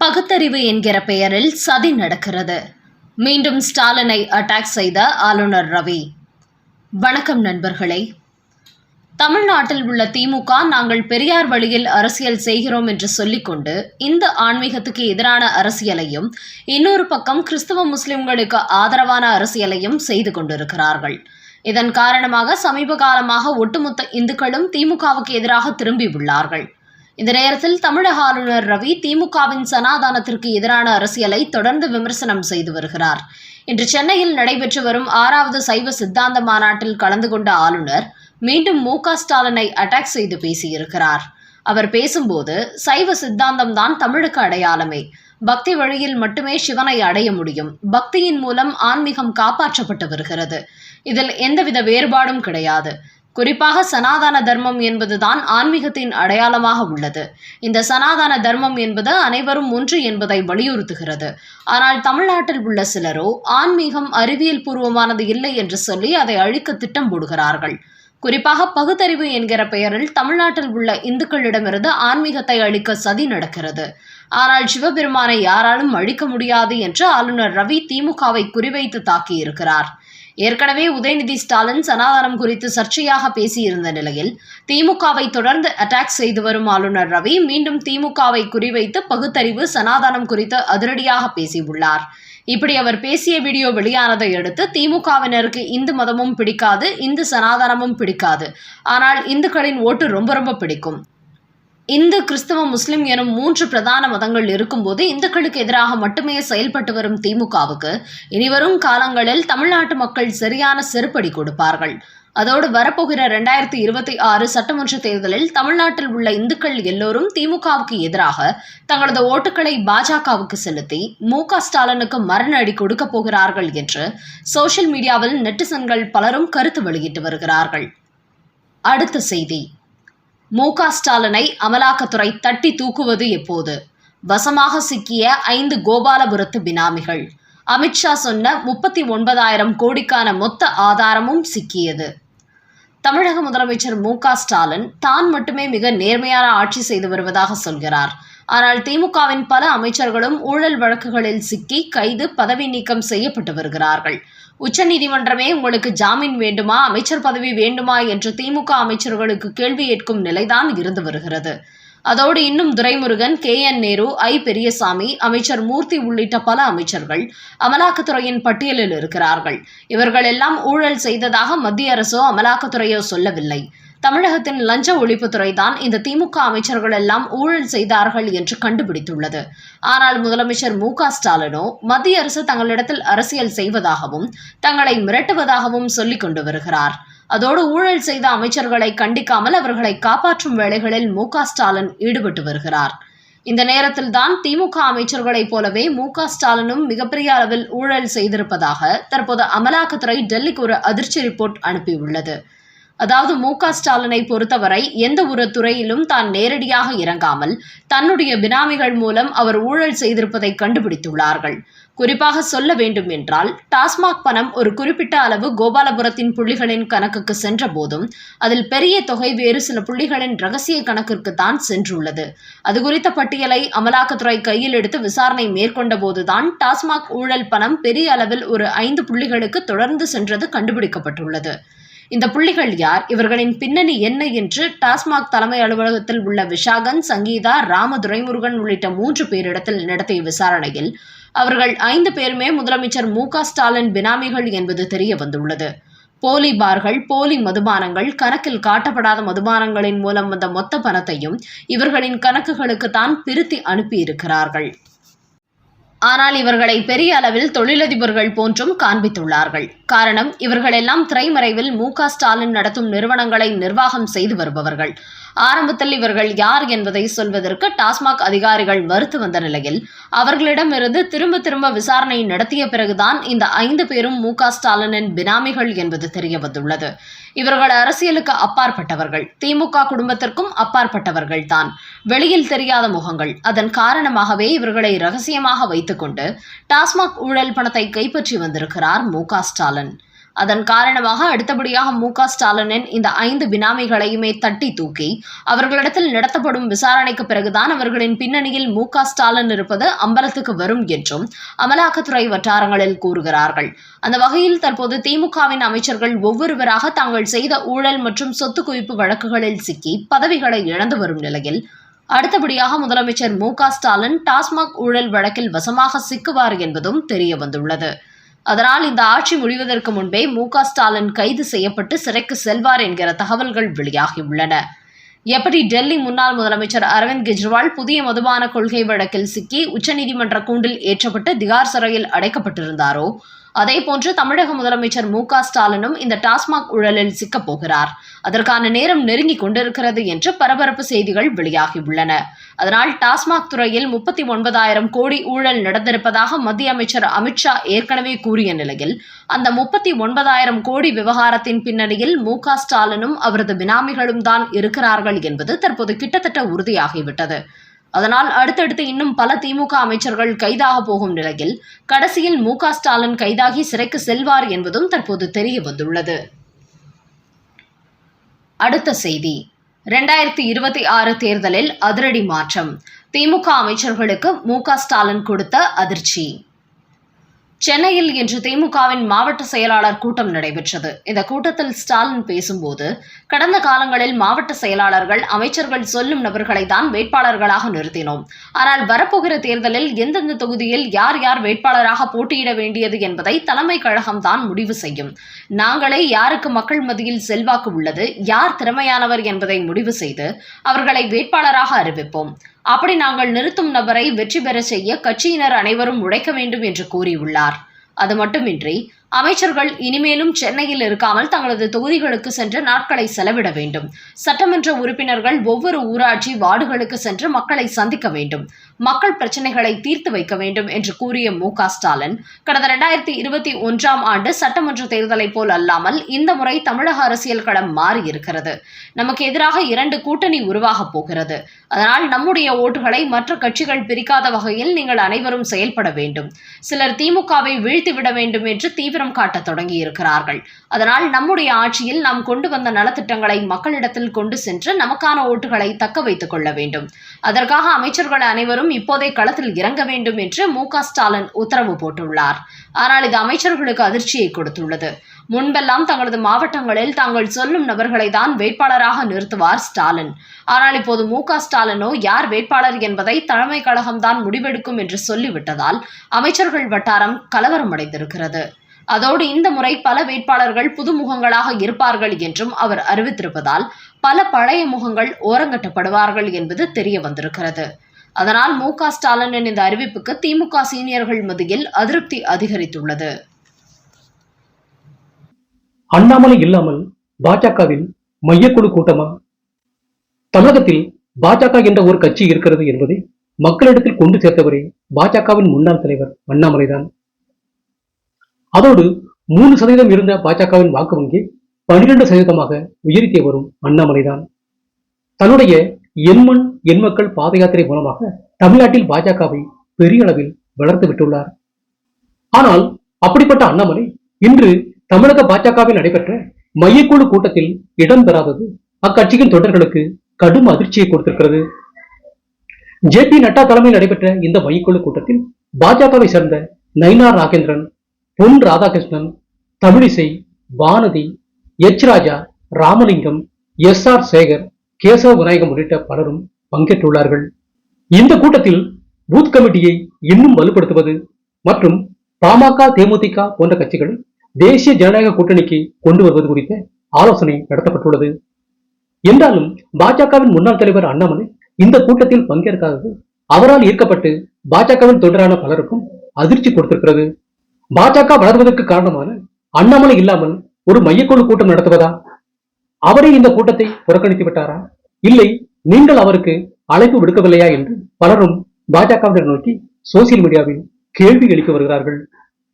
பகுத்தறிவு என்கிற பெயரில் சதி நடக்கிறது. மீண்டும் ஸ்டாலினை அட்டாக் செய்த ஆளுநர் ரவி. வணக்கம் நண்பர்களே. தமிழ்நாட்டில் உள்ள திமுக நாங்கள் பெரியார் வழியில் அரசியல் செய்கிறோம் என்று சொல்லிக்கொண்டு இந்த ஆன்மீகத்துக்கு எதிரான அரசியலையும் இன்னொரு பக்கம் கிறிஸ்தவ முஸ்லிம்களுக்கு ஆதரவான அரசியலையும் செய்து கொண்டிருக்கிறார்கள். இதன் காரணமாக சமீப காலமாக ஒட்டுமொத்த இந்துக்களும் திமுகவுக்கு எதிராக திரும்பியுள்ளார்கள். இந்த நேரத்தில் தமிழக ஆளுநர் ரவி திமுகவின் சனாதானத்திற்கு எதிரான அரசியலை தொடர்ந்து விமர்சனம் செய்து வருகிறார். இன்று சென்னையில் நடைபெற்று வரும் 6வது சைவ சித்தாந்த மாநாட்டில் கலந்து கொண்ட ஆளுநர் மீண்டும் மு.க. ஸ்டாலினை அட்டாக் செய்து பேசியிருக்கிறார். அவர் பேசும்போது சைவ சித்தாந்தம் தான் தமிழுக்கு அடையாளமே, பக்தி வழியில் மட்டுமே சிவனை அடைய முடியும், பக்தியின் மூலம் ஆன்மீகம் காப்பாற்றப்பட்டு வருகிறது, இதில் எந்தவித வேறுபாடும் கிடையாது, குறிப்பாக சனாதன தர்மம் என்பதுதான் ஆன்மீகத்தின் அடையாளமாக உள்ளது. இந்த சனாதன தர்மம் என்பது அனைவரும் ஒன்று என்பதை வலியுறுத்துகிறது. ஆனால் தமிழ்நாட்டில் உள்ள சிலரோ ஆன்மீகம் அறிவியல் பூர்வமானது இல்லை என்று சொல்லி அதை அழிக்க திட்டம் போடுகிறார்கள். குறிப்பாக பகுத்தறிவு என்கிற பெயரில் தமிழ்நாட்டில் உள்ள இந்துக்களிடமிருந்து ஆன்மீகத்தை அழிக்க சதி நடக்கிறது. ஆனால் சிவபெருமானை யாராலும் அழிக்க முடியாது என்று ஆளுநர் ரவி திமுகவை குறிவைத்து தாக்கியிருக்கிறார். ஏற்கனவே உதயநிதி ஸ்டாலின் சனாதனம் குறித்து சர்ச்சையாக பேசியிருந்த நிலையில் திமுகவை தொடர்ந்து அட்டாக் செய்து வரும் ஆளுநர் ரவி மீண்டும் திமுகவை குறிவைத்து பகுத்தறிவு சனாதனம் குறித்து அதிரடியாக பேசியுள்ளார். இப்படி அவர் பேசிய வீடியோ வெளியானதை அடுத்து திமுகவினருக்கு இந்து மதமும் பிடிக்காது, இந்து சனாதனமும் பிடிக்காது, ஆனால் இந்துக்களின் ஓட்டு ரொம்ப பிடிக்கும். இந்து, கிறிஸ்தவ, முஸ்லிம் எனும் 3 பிரதான மதங்கள் இருக்கும்போது இந்துக்களுக்கு எதிராக மட்டுமே செயல்பட்டு வரும் திமுகவுக்கு இனிவரும் காலங்களில் தமிழ்நாட்டு மக்கள் சரியான செருப்படி கொடுப்பார்கள். அதோடு வரப்போகிற 2026 சட்டமன்ற தேர்தலில் தமிழ்நாட்டில் உள்ள இந்துக்கள் எல்லோரும் திமுகவுக்கு எதிராக தங்களது ஓட்டுகளை பாஜகவுக்கு செலுத்தி மு.க. ஸ்டாலினுக்கு மரண அடி கொடுக்க போகிறார்கள் என்று சோசியல் மீடியாவில் நெட்டிசன்கள் பலரும் கருத்து வெளியிட்டு வருகிறார்கள். அடுத்த செய்தி. மு.க. ஸ்டாலினை அமலாக்கத்துறை தட்டி தூக்குவது எப்போது? வசமாக சிக்கிய 5 கோபாலபுரத்து பினாமிகள். அமித்ஷா சொன்ன 39,000 கோடிக்கான மொத்த ஆதாரமும் சிக்கியது. தமிழக முதலமைச்சர் மு.க. ஸ்டாலின் தான் மட்டுமே மிக நேர்மையான ஆட்சி செய்து வருவதாக சொல்கிறார். ஆனால் திமுகவின் பல அமைச்சர்களும் ஊழல் வழக்குகளில் சிக்கி கைது, பதவி நீக்கம் செய்யப்பட்டு வருகிறார்கள். உச்சநீதிமன்றமே உங்களுக்கு ஜாமீன் வேண்டுமா, அமைச்சர் பதவி வேண்டுமா என்று திமுக அமைச்சர்களுக்கு கேள்வி கேட்கும் நிலைதான் இருந்து வருகிறது. அதோடு இன்னும் துரைமுருகன், K.N. நேரு, I. பெரியசாமி, அமைச்சர் மூர்த்தி உள்ளிட்ட பல அமைச்சர்கள் அமலாக்கத்துறையின் பட்டியலில் இருக்கிறார்கள். இவர்கள் எல்லாம் ஊழல் செய்ததாக மத்திய அரசோ அமலாக்கத்துறையோ சொல்லவில்லை. தமிழகத்தின் லஞ்ச ஒழிப்புத்துறை தான் இந்த திமுக அமைச்சர்கள் எல்லாம் ஊழல் செய்தார்கள் என்று கண்டுபிடித்துள்ளது. ஆனால் முதலமைச்சர் மு.க. ஸ்டாலினோ மத்திய அரசு தங்களிடத்தில் அரசியல் செய்வதாகவும் தங்களை மிரட்டுவதாகவும் சொல்லிக் கொண்டு வருகிறார். அதோடு ஊழல் செய்த அமைச்சர்களை கண்டிக்காமல் அவர்களை காப்பாற்றும் வேலைகளில் மு.க. ஸ்டாலின் ஈடுபட்டு வருகிறார். இந்த நேரத்தில் தான் திமுக அமைச்சர்களைப் போலவே மு.க. ஸ்டாலினும் மிகப்பெரிய அளவில் ஊழல் செய்திருப்பதாக தற்போது அமலாக்கத்துறை டெல்லிக்கு ஒரு அதிர்ச்சி ரிப்போர்ட் அனுப்பியுள்ளது. அதாவது மு.க. ஸ்டாலினை பொறுத்தவரை எந்த ஒரு துறையிலும் தான் நேரடியாக இறங்காமல் தன்னுடைய பினாமிகள் மூலம் அவர் ஊழல் செய்திருப்பதை கண்டுபிடித்துள்ளார்கள். குறிப்பாக சொல்ல வேண்டும் என்றால் டாஸ்மாக் பணம் ஒரு குறிப்பிட்ட அளவு கோபாலபுரத்தின் புள்ளிகளின் கணக்குக்கு சென்ற போதும் அதில் பெரிய தொகை வேறு சில புள்ளிகளின் ரகசிய கணக்கிற்கு தான் சென்றுள்ளது. அது குறித்த பட்டியலை அமலாக்கத்துறை கையில் எடுத்து விசாரணை மேற்கொண்ட போதுதான் டாஸ்மாக் ஊழல் பணம் பெரிய அளவில் ஒரு 5 புள்ளிகளுக்கு தொடர்ந்து சென்றது கண்டுபிடிக்கப்பட்டுள்ளது. இந்த புள்ளிகள் யார், இவர்களின் பின்னணி என்ன என்று டாஸ்மாக் தலைமை அலுவலகத்தில் உள்ள விஷாகன், சங்கீதா, ராம, துரைமுருகன் உள்ளிட்ட 3 பேரிடத்தில் நடத்திய விசாரணையில் அவர்கள் 5 பேருமே முதலமைச்சர் மு.க. ஸ்டாலின் பினாமிகள் என்பது தெரிய வந்துள்ளது. போலி பார்கள், போலி மதுபானங்கள், கணக்கில் காட்டப்படாத மதுபானங்களின் மூலம் வந்த மொத்த பணத்தையும் இவர்களின் கணக்குகளுக்கு தான் பிரித்து அனுப்பியிருக்கிறார்கள். ஆனால் இவர்களை பெரிய அளவில் தொழிலதிபர்கள் போன்றும் காண்பித்துள்ளார்கள். காரணம், இவர்களெல்லாம் திரைமறைவில் மு.க. ஸ்டாலின் நடத்தும் நிறுவனங்களை நிர்வாகம் செய்து வருபவர்கள். ஆரம்பத்தில் இவர்கள் யார் என்பதை சொல்வதற்கு டாஸ்மாக் அதிகாரிகள் மறுத்து வந்த நிலையில் அவர்களிடமிருந்து திரும்ப விசாரணை நடத்திய பிறகுதான் இந்த 5 பேரும் மு.க. ஸ்டாலினின் பினாமிகள் என்பது தெரிய வந்துள்ளது. இவர்கள் அரசியலுக்கு அப்பாற்பட்டவர்கள், திமுக குடும்பத்திற்கும் அப்பாற்பட்டவர்கள் தான், வெளியில் தெரியாத முகங்கள். அதன் காரணமாகவே இவர்களை ரகசியமாக வைத்துக்கொண்டு டாஸ்மாக் ஊழல் பணத்தை கைப்பற்றி வந்திருக்கிறார் மு.க. ஸ்டாலின். அதன் காரணமாக அடுத்தபடியாக ஸ்டாலினின் இந்த 5 பினாமிகளையுமே தட்டி தூக்கி அவர்களிடத்தில் நடத்தப்படும் விசாரணைக்கு பிறகுதான் அவர்களின் பின்னணியில் ஸ்டாலின் இருப்பது அம்பலத்துக்கு வரும் என்றும் அமலாக்கத்துறை வட்டாரங்களில் கூறுகிறார்கள். அந்த வகையில் தற்போது திமுகவின் அமைச்சர்கள் ஒவ்வொருவராக தாங்கள் செய்த ஊழல் மற்றும் சொத்து குவிப்பு வழக்குகளில் சிக்கி பதவிகளை இழந்து வரும் நிலையில் அடுத்தபடியாக முதலமைச்சர் ஸ்டாலின் டாஸ்மாக் ஊழல் வழக்கில் வசமாக சிக்குவார் என்பதும் தெரிய வந்துள்ளது. அதனால் இந்த ஆட்சி முடிவதற்கு முன்பே ஸ்டாலின் கைது செய்யப்பட்டு சிறைக்கு செல்வார் என்கிற தகவல்கள் வெளியாகியுள்ளன. எப்படி டெல்லி முன்னாள் முதலமைச்சர் அரவிந்த் கெஜ்ரிவால் புதிய மதுபான கொள்கை வழக்கில் சிக்கி உச்சநீதிமன்ற கூண்டில் ஏற்றப்பட்டு திகார் சிறையில் அடைக்கப்பட்டிருந்தாரோ அதேபோன்று தமிழக முதலமைச்சர் ஸ்டாலினும் இந்த டாஸ்மாக் ஊழலில் சிக்கப் போகிறார். அதற்கான நேரம் நெருங்கிக் கொண்டிருக்கிறது என்று பரபரப்பு செய்திகள் வெளியாகியுள்ளன. அதனால் டாஸ்மாக் துறையில் 39,000 கோடி ஊழல் நடந்திருப்பதாக மத்திய அமைச்சர் அமித்ஷா ஏற்கனவே கூறிய நிலையில் அந்த 39,000 கோடி விவகாரத்தின் பின்னணியில் ஸ்டாலினும் அவரது பினாமிகளும் தான் இருக்கிறார்கள் என்பது தற்போது கிட்டத்தட்ட உறுதியாகிவிட்டது. அதனால் அடுத்தடுத்து இன்னும் பல திமுக அமைச்சர்கள் கைதாக போகும் நிலையில் கடைசியில் ஸ்டாலின் கைதாகி சிறைக்கு செல்வார் என்பதும் தற்போது தெரிய வந்துள்ளது. அடுத்த செய்தி, 2026 தேர்தலில் அதிரடி மாற்றம். திமுக அமைச்சர்களுக்கு ஸ்டாலின் கொடுத்த அதிர்ச்சி. சென்னையில் இன்று திமுகவின் மாவட்ட செயலாளர் கூட்டம் நடைபெற்றது. இந்த கூட்டத்தில் ஸ்டாலின் பேசும்போது, கடந்த காலங்களில் மாவட்ட செயலாளர்கள் அமைச்சர்கள் சொல்லும் நபர்களை தான் வேட்பாளர்களாக நிறுத்தினோம். ஆனால் வரப்போகிற தேர்தலில் எந்தெந்த தொகுதியில் யார் யார் வேட்பாளராக போட்டியிட வேண்டியது என்பதை தலைமை கழகம் தான் முடிவு செய்யும். நாங்களே யாருக்கு மக்கள் மத்தியில் செல்வாக்கு உள்ளது, யார் திறமையானவர் என்பதை முடிவு செய்து அவர்களை வேட்பாளராக அறிவிப்போம். அப்படி நாங்கள் நிறுத்தும் நபரை வெற்றி பெற செய்ய கட்சியினர் அனைவரும் உழைக்க வேண்டும் என்று கூறியுள்ளார். அது மட்டுமின்றி அமைச்சர்கள் இனிமேலும் சென்னையில் இருக்காமல் தங்களது தொகுதிகளுக்கு சென்று நாட்களை செலவிட வேண்டும். சட்டமன்ற உறுப்பினர்கள் ஒவ்வொரு ஊராட்சி வார்டுகளுக்கு சென்று மக்களை சந்திக்க வேண்டும், மக்கள் பிரச்சனைகளை தீர்த்து வைக்க வேண்டும் என்று கூறிய ஸ்டாலின், கடந்த 2021ஆம் ஆண்டு சட்டமன்ற தேர்தலை போல் அல்லாமல் இந்த முறை தமிழக அரசியல் களம் மாறி இருக்கிறது. நமக்கு எதிராக 2 கூட்டணி உருவாகப் போகிறது. அதனால் நம்முடைய ஓட்டுகளை மற்ற கட்சிகள் பிரிக்காத வகையில் நீங்கள் அனைவரும் செயல்பட வேண்டும். சிலர் திமுகவை வீழ்த்திவிட வேண்டும் என்று தீவிரம் காட்ட தொடங்கி இருக்கிறார்கள். அதனால் நம்முடைய ஆட்சியில் நாம் கொண்டு வந்த நலத்திட்டங்களை மக்களிடத்தில் கொண்டு சென்று நமக்கான ஓட்டுகளை தக்க வைத்துக் கொள்ள வேண்டும். அதற்காக அமைச்சர்கள் அனைவரும் இப்போதே களத்தில் இறங்க வேண்டும் என்று ஸ்டாலின் உத்தரவு போட்டுள்ளார். ஆனால் இது அமைச்சர்களுக்கு அதிர்ச்சியை கொடுத்துள்ளது. முன்பெல்லாம் தங்களது மாவட்டங்களில் தாங்கள் சொல்லும் நபர்களை தான் வேட்பாளராக நிறுத்துவார் ஸ்டாலின். ஆனால் இப்போது ஸ்டாலினோ யார் வேட்பாளர் என்பதை தலைமை கழகம்தான் முடிவெடுக்கும் என்று சொல்லிவிட்டதால் அமைச்சர்கள் வட்டாரம் கலவரம் அடைந்திருக்கிறது. அதோடு இந்த முறை பல வேட்பாளர்கள் புதுமுகங்களாக இருப்பார்கள் என்றும் அவர் அறிவித்திருப்பதால் பல பழைய முகங்கள் ஓரங்கட்டப்படுவார்கள் என்பது தெரிய வந்திருக்கிறது. அதனால் ஸ்டாலினின் இந்த அறிவிப்புக்கு திமுக சீனியர்கள் மத்தியில் அதிருப்தி அதிகரித்துள்ளது. அண்ணாமலை இல்லாமல் பாஜகவில் மையக்குழு கூட்டமா? தமிழகத்தில் பாஜக என்ற ஒரு கட்சி இருக்கிறது என்பதை மக்களிடத்தில் கொண்டு சேர்த்தவரே பாஜகவின் முன்னாள் தலைவர் அண்ணாமலைதான். அதோடு 3% இருந்த பாஜகவின் வாக்கு வங்கி 12% உயர்த்திய வரும் அண்ணாமலைதான். தன்னுடைய எண்மண் எண்மக்கள் பாத யாத்திரை மூலமாக தமிழ்நாட்டில் பாஜகவை பெரிய அளவில் வளர்த்து விட்டுள்ளார். ஆனால் அப்படிப்பட்ட அண்ணாமலை இன்று தமிழக பாஜகவில் நடைபெற்ற மையக்குழு கூட்டத்தில் இடம்பெறாதது அக்கட்சியின் தொண்டர்களுக்கு கடும் அதிர்ச்சியை கொடுத்திருக்கிறது. JP நட்டா தலைமையில் நடைபெற்ற இந்த மையக்குழு கூட்டத்தில் பாஜகவை சேர்ந்த நயினார் நாகேந்திரன், பொன் ராதாகிருஷ்ணன், தமிழிசை, வானதி, ராஜா, ராமலிங்கம், SR சேகர், கேசவ விநாயகம் உள்ளிட்ட பலரும் பங்கேற்றுள்ளார்கள். இந்த கூட்டத்தில் பூத் கமிட்டியை இன்னும் வலுப்படுத்துவது மற்றும் பாமக, தேமுதிக போன்ற கட்சிகளை தேசிய ஜனநாயக கூட்டணிக்கு கொண்டு வருவது குறித்த ஆலோசனை நடத்தப்பட்டுள்ளது. என்றாலும் பாஜகவின் முன்னாள் தலைவர் அண்ணாமலை இந்த கூட்டத்தில் பங்கேற்காதது அவரால் ஈர்க்கப்பட்டு பாஜகவின் தொண்டரான பலருக்கும் அதிர்ச்சி கொடுத்திருக்கிறது. பாஜக வளர்வதற்கு காரணமான அண்ணாமலை இல்லாமல் ஒரு மையக்குழு கூட்டம் நடத்துவதா? அவரே இந்த கூட்டத்தை புறக்கணித்து விட்டாரா? இல்லை, நீங்கள் அவருக்கு அழைப்பு விடுக்கவில்லையா என்று பலரும் பாஜகவினர் நோக்கி சோசியல் மீடியாவில் கேள்வி எழுப்பி வருகிறார்கள்.